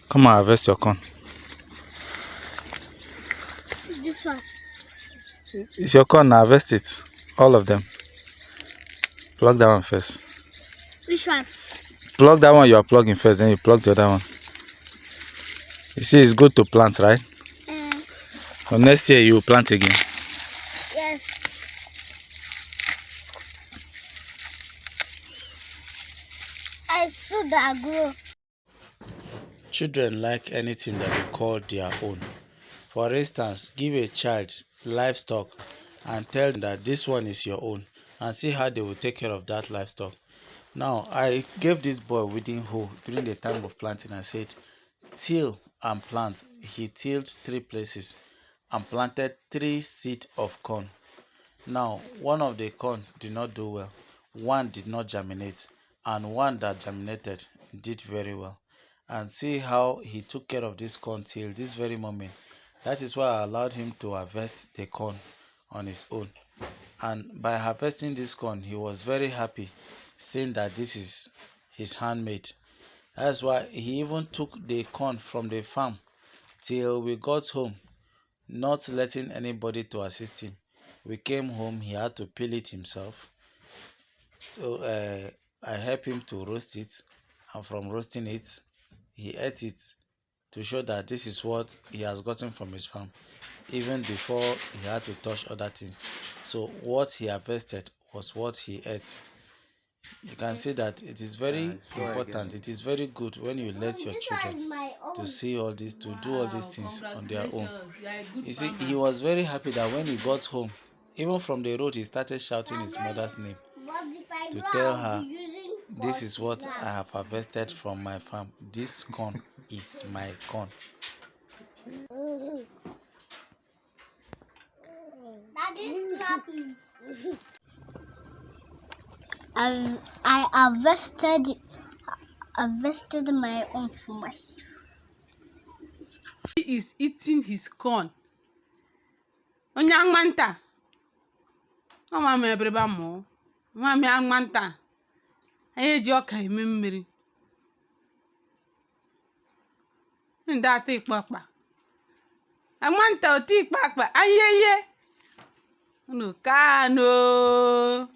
Come and harvest your corn. This one. It's your corn, now harvest it. All of them. Plug that one first. Which one? Plug that one you are plugging first, then you plug the other one. You see, it's good to plant, right? So next year you will plant again. Yes. I stood that grow. Children like anything that we call their own. For instance, give a child livestock and tell them that this one is your own, and see how they will take care of that livestock. Now, I gave this boy weeding hoe during the time of planting. I said, till and plant. He tilled 3 places and planted 3 seeds of corn. Now, one of the corn did not do well, one did not germinate, and one that germinated did very well. And see how he took care of this corn till this very moment. That is why I allowed him to harvest the corn on his own. And by harvesting this corn, he was very happy, seeing that this is his handmade. That's why he even took the corn from the farm till we got home, not letting anybody to assist him. We came home, he had to peel it himself. So I helped him to roast it, and from roasting it, he ate it to show that this is what he has gotten from his farm, even before he had to touch other things. So what he harvested was what he ate. You can see that it is very important. It is very good when you let your children to see all this, to do all these things on their own. You see, he was very happy that when he got home, even from the road, he started shouting his mother's name to tell her, this is what I have harvested from my farm. This corn is my corn. That is snappy. I harvested my own for myself. He is eating his corn. Onyangmanta. Mama me ebreba mo. Mama me angmanta. Aye ji oka eme mmiri. Nda ati ikpakpa. Angmanta oti ikpakpa. Ayeye. Unu ka no.